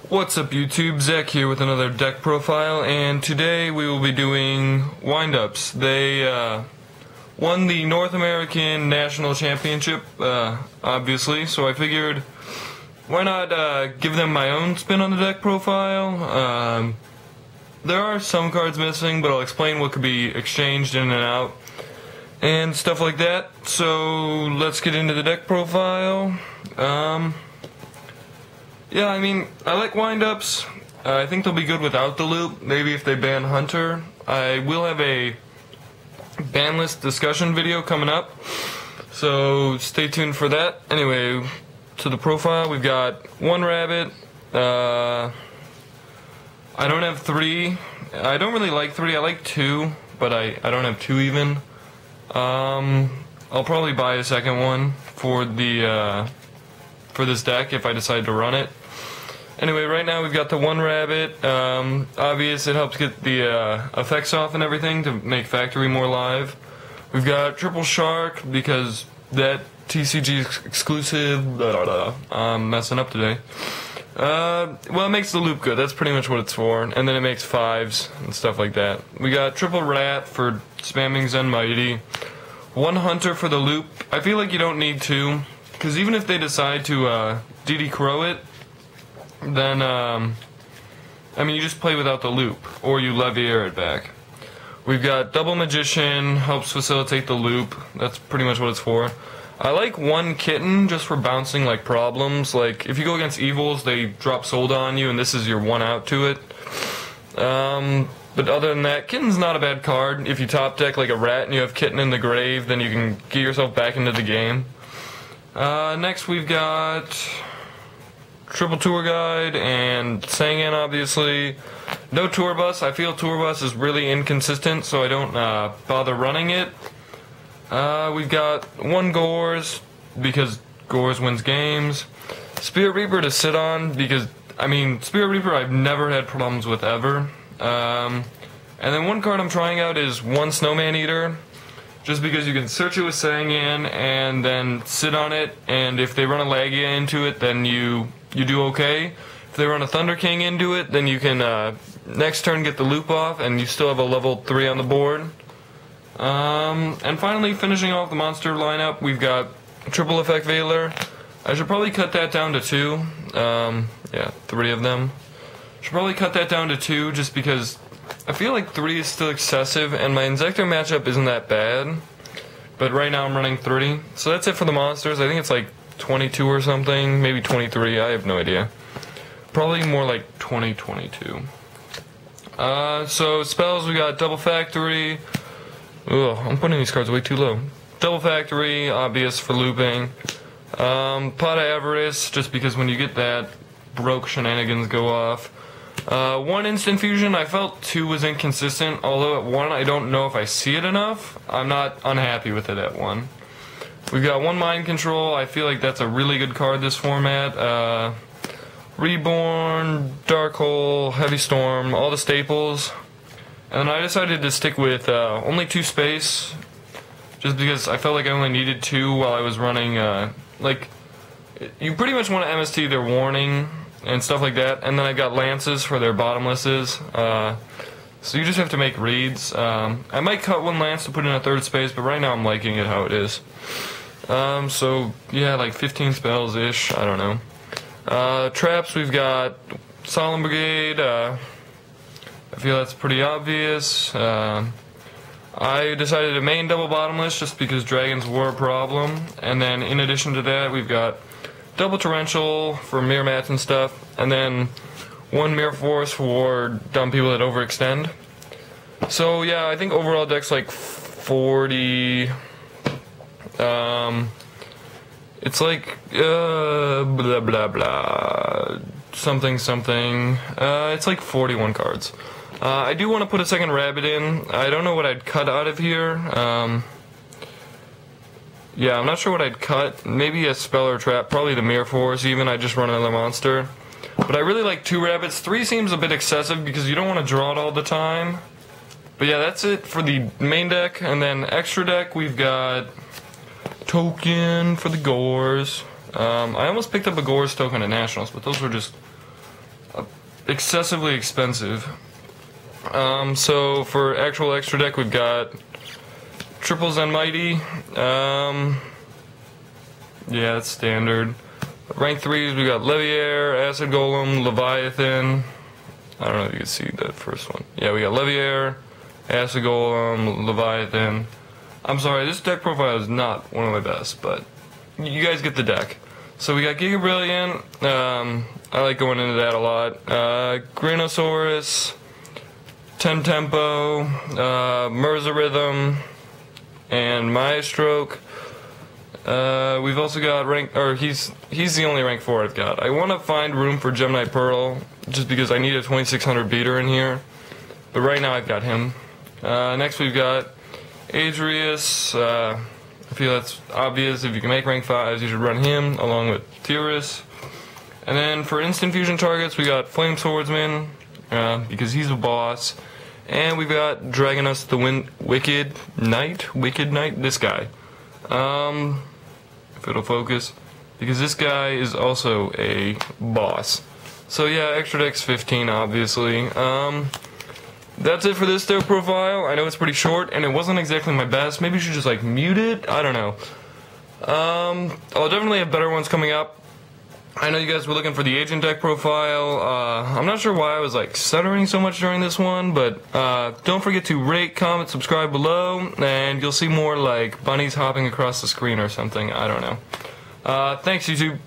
What's up YouTube, Zack here with another deck profile, and today we will be doing windups. They won the North American National Championship, obviously, so I figured why not give them my own spin on the deck profile. There are some cards missing, but I'll explain what could be exchanged in and out and stuff like that. So let's get into the deck profile. Yeah, I mean, I like windups. I think they'll be good without the loop. Maybe if they ban Hunter. I will have a ban list discussion video coming up, so stay tuned for that. Anyway, to the profile, we've got one rabbit. I don't have three. I don't really like three. I like two, but I don't have two even. I'll probably buy a second one for the for this deck if I decide to run it. Anyway, right now we've got the one rabbit. Obvious, it helps get the effects off and everything to make Factory more live. We've got triple shark because that TCG exclusive. I'm messing up today. Well, it makes the loop good. That's pretty much what it's for. And then it makes fives and stuff like that. We got triple rat for spamming Zen Mighty. One hunter for the loop. I feel like you don't need two, because even if they decide to DD Crow it, then, I mean, you just play without the loop, or you Levier it back. We've got double magician, helps facilitate the loop. That's pretty much what it's for. I like one kitten just for bouncing, like, problems. Like, if you go against evils, they drop Solda on you, and this is your one out to it. But other than that, kitten's not a bad card. If you top deck like a rat and you have kitten in the grave, then you can get yourself back into the game. Next we've got triple tour guide and Sangan, obviously. No tour bus. I feel tour bus is really inconsistent, so I don't bother running it. We've got one Gores because Gores wins games. Spirit Reaper to sit on because, I mean, Spirit Reaper I've never had problems with ever. And then one card I'm trying out is one Snowman Eater, just because you can search it with Sangan and then sit on it, and if they run a Lagia into it, then you do okay. If they run a Thunder King into it, then you can next turn get the loop off, and you still have a level 3 on the board. And finally, finishing off the monster lineup, we've got triple effect Veiler. I should probably cut that down to 2. Yeah, 3 of them. Should probably cut that down to 2 just because I feel like 3 is still excessive, and my Insector matchup isn't that bad. But right now I'm running 30. So that's it for the monsters. I think it's like 22 or something, maybe 23, I have no idea. Probably more like 22. So spells, we got double factory. Ugh, I'm putting these cards way too low. Double factory, obvious for looping. Pot of Avarice, just because when you get that, broke shenanigans go off. One instant fusion, I felt 2 was inconsistent, although at 1 I don't know if I see it enough. I'm not unhappy with it at 1. We've got one mind control. I feel like that's a really good card this format. Reborn, Dark Hole, Heavy Storm, all the staples. And then I decided to stick with only 2 space, just because I felt like I only needed 2 while I was running. Like, you pretty much want to MST their warning and stuff like that, and then I got lances for their bottomlesses. So you just have to make reads. I might cut one lance to put in a 3rd space, but right now I'm liking it how it is. So yeah, like 15 spells ish. I don't know. Traps, we've got Solemn Brigade. I feel that's pretty obvious. I decided to main double bottomless just because dragons were a problem, and then in addition to that, we've got double torrential for mirror mats and stuff, and then one mirror force for dumb people that overextend. So yeah, I think overall deck's like 40. It's like blah blah blah something something. It's like 41 cards. I do want to put a second rabbit in. I don't know what I'd cut out of here. Yeah, I'm not sure what I'd cut. Maybe a spell or trap. Probably the Mirror Force even. I just run another monster. But I really like 2 rabbits. 3 seems a bit excessive because you don't want to draw it all the time. But yeah, that's it for the main deck. And then extra deck, we've got token for the Gores. I almost picked up a Gores token at Nationals, but those were just excessively expensive. So for actual extra deck, we've got Triple Zen Mighty. Yeah, it's standard. Rank 3s, we got Leviair, Acid Golem, Leviathan. I don't know if you can see that first one. Yeah, we got Leviair, Acid Golem, Leviathan. I'm sorry, this deck profile is not one of my best, but you guys get the deck. So we got Giga Brilliant. I like going into that a lot. Granosaurus, Tempo, Mirza Rhythm, and Maestroke. We've also got he's the only rank 4 I've got. I want to find room for Gemini Pearl, just because I need a 2600 beater in here. But right now I've got him. Next we've got Adrius. I feel that's obvious. If you can make rank 5s, you should run him along with Tyrus. And then for instant fusion targets, we got Flame Swordsman, because he's a boss. And we've got Dragonus the Wicked Knight, this guy. If it'll focus, because this guy is also a boss. So yeah, extra deck's 15, obviously. That's it for this deck profile. I know it's pretty short, and it wasn't exactly my best. Maybe you should just like mute it. I don't know. I'll definitely have better ones coming up. I know you guys were looking for the agent deck profile. I'm not sure why I was like stuttering so much during this one, but don't forget to rate, comment, subscribe below, and you'll see more like bunnies hopping across the screen or something. I don't know. Thanks, YouTube.